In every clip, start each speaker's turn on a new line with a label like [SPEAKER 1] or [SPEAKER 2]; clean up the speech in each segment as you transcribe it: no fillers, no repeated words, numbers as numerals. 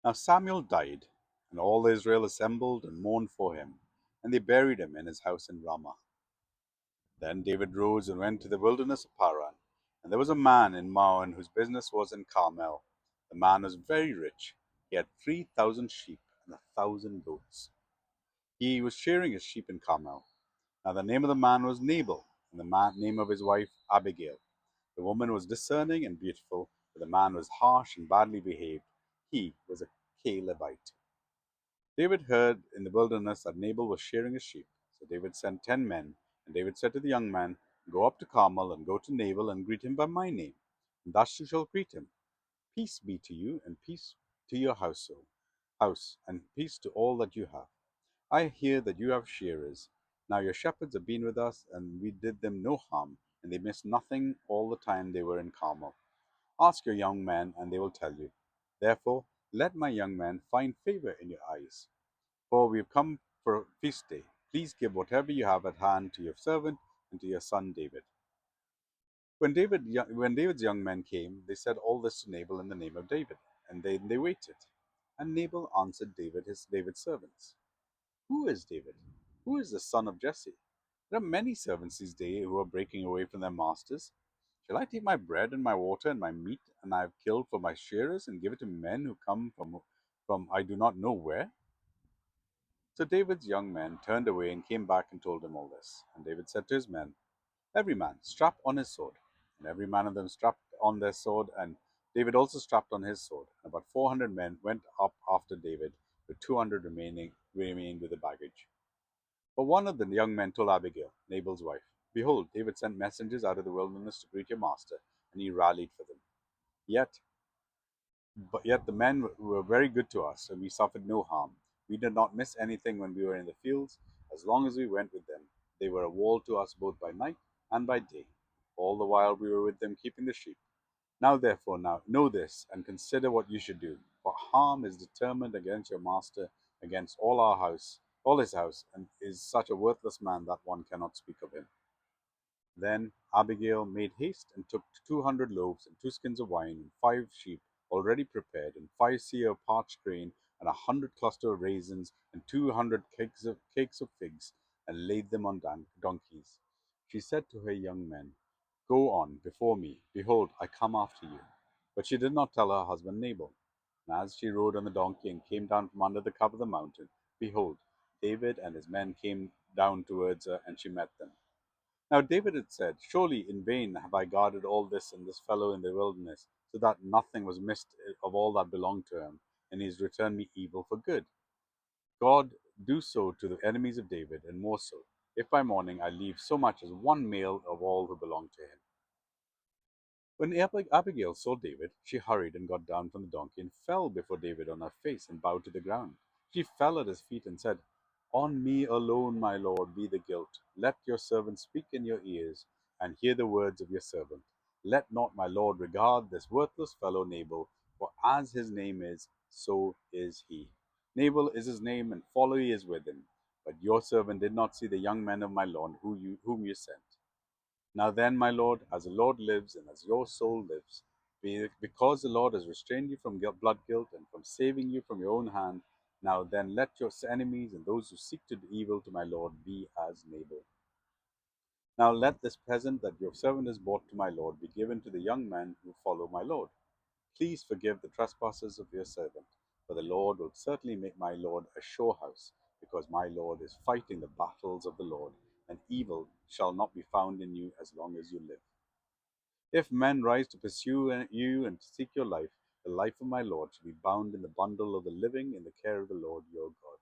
[SPEAKER 1] Now Samuel died, and all Israel assembled and mourned for him, and they buried him in his house in Ramah. Then David rose and went to the wilderness of Paran. And there was a man in Maon whose business was in Carmel. The man was very rich. He had 3,000 sheep and 1,000 goats. He was shearing his sheep in Carmel. Now the name of the man was Nabal, and the name of his wife Abigail. The woman was discerning and beautiful, but the man was harsh and badly behaved. He was a Calebite. David heard in the wilderness that Nabal was shearing his sheep. So David sent 10 men, and David said to the young man, "Go up to Carmel and go to Nabal and greet him by my name. And thus you shall greet him: Peace be to you, and peace to your house, and peace to all that you have. I hear that you have shearers. Now your shepherds have been with us, and we did them no harm, and they missed nothing all the time they were in Carmel. Ask your young men, and they will tell you. Therefore, let my young men find favor in your eyes. For we have come for a feast day. Please give whatever you have at hand to your servant and to your son David." When David's young men came, they said all this to Nabal in the name of David, and they waited. And Nabal answered David's servants, "Who is David? Who is the son of Jesse? There are many servants these days who are breaking away from their masters. Shall I take my bread and my water and my meat and I have killed for my shearers and give it to men who come from I do not know where?" So David's young men turned away and came back and told him all this. And David said to his men, "Every man strap on his sword." And every man of them strapped on their sword, and David also strapped on his sword. And about 400 men went up after David, with 200 remained with the baggage. But one of the young men told Abigail, Nabal's wife, "Behold, David sent messengers out of the wilderness to greet your master, and he rallied for them. Yet Yet the men were very good to us, and we suffered no harm. We did not miss anything when we were in the fields. As long as we went with them, they were a wall to us both by night and by day. All the while we were with them keeping the sheep. Now therefore now know this, and consider what you should do. For harm is determined against your master, against all his house, and is such a worthless man that one cannot speak of him." Then Abigail made haste and took 200 loaves and 2 skins of wine and 5 sheep already prepared, and 5 seah of parched grain, and 100 clusters of raisins, and 200 cakes of figs, and laid them on donkeys. She said to her young men, "Go on before me; behold, I come after you." But she did not tell her husband Nabal. And as she rode on the donkey and came down from under the cover of the mountain, behold, David and his men came down towards her, and she met them. Now David had said, "Surely in vain have I guarded all this and this fellow in the wilderness, so that nothing was missed of all that belonged to him, and he has returned me evil for good. God do so to the enemies of David, and more so, if by morning I leave so much as one male of all who belong to him." When Abigail saw David, she hurried and got down from the donkey and fell before David on her face and bowed to the ground. She fell at his feet and said, "On me alone, my lord, be the guilt. Let your servant speak in your ears, and hear the words of your servant. Let not my lord regard this worthless fellow Nabal, for as his name is, so is he. Nabal is his name, and folly is with him. But your servant did not see the young men of my lord whom you sent. Now then, my lord, as the Lord lives and as your soul lives, because the Lord has restrained you from blood guilt and from saving you from your own hand, now then let your enemies and those who seek to do evil to my Lord be as Nabal. Now let this present that your servant has brought to my Lord be given to the young men who follow my Lord. Please forgive the trespasses of your servant, for the Lord will certainly make my Lord a sure house, because my Lord is fighting the battles of the Lord, and evil shall not be found in you as long as you live. If men rise to pursue you and to seek your life, the life of my Lord shall be bound in the bundle of the living in the care of the Lord your God.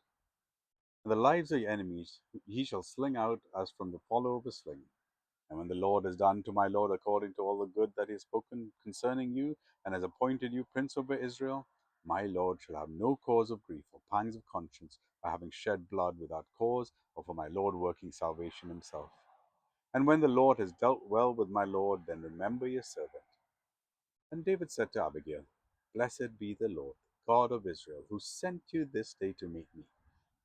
[SPEAKER 1] And the lives of your enemies he shall sling out as from the follow of a sling. And when the Lord has done to my Lord according to all the good that he has spoken concerning you, and has appointed you prince over Israel, my Lord shall have no cause of grief or pangs of conscience by having shed blood without cause, or for my Lord working salvation himself. And when the Lord has dealt well with my Lord, then remember your servant." And David said to Abigail, "Blessed be the Lord, God of Israel, who sent you this day to meet me.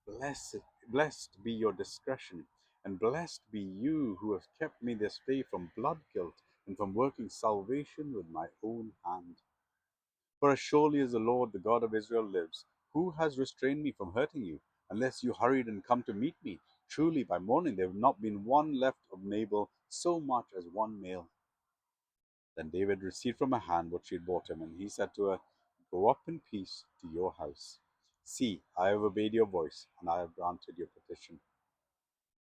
[SPEAKER 1] Blessed be your discretion, and blessed be you who have kept me this day from blood guilt and from working salvation with my own hand." For as surely as the Lord, the God of Israel, lives, who has restrained me from hurting you, unless you hurried and come to meet me? Truly, by morning there have not been one left of Nabal, so much as one male. Then David received from her hand what she had brought him, and he said to her, Go up in peace to your house. See, I have obeyed your voice, and I have granted your petition.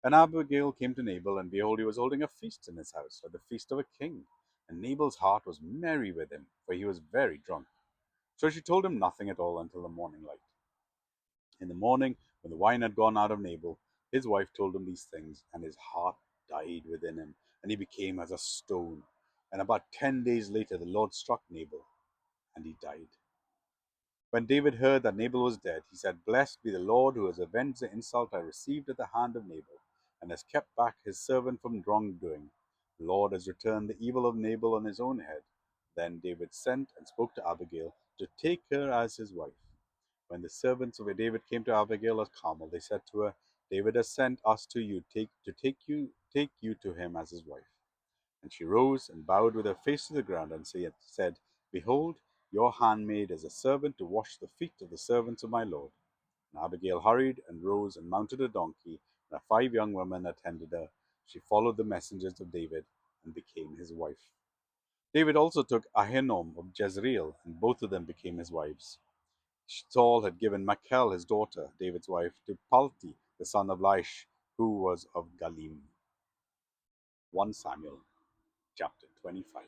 [SPEAKER 1] And Abigail came to Nabal, and behold, he was holding a feast in his house, like the feast of a king. And Nabal's heart was merry with him, for he was very drunk. So she told him nothing at all until the morning light. In the morning, when the wine had gone out of Nabal, his wife told him these things, and his heart died within him, and he became as a stone. And about 10 days later, the Lord struck Nabal, and he died. When David heard that Nabal was dead, he said, Blessed be the Lord who has avenged the insult I received at the hand of Nabal, and has kept back his servant from wrongdoing. The Lord has returned the evil of Nabal on his own head. Then David sent and spoke to Abigail to take her as his wife. When the servants of David came to Abigail at Carmel, they said to her, David has sent us to you to take you to him as his wife. And she rose and bowed with her face to the ground and said, Behold, your handmaid is a servant to wash the feet of the servants of my lord. And Abigail hurried and rose and mounted a donkey, and 5 young women attended her. She followed the messengers of David and became his wife. David also took Ahinoam of Jezreel, and both of them became his wives. Saul had given Michal, his daughter, David's wife, to Palti, the son of Laish, who was of Galim. 1 Samuel chapter 25.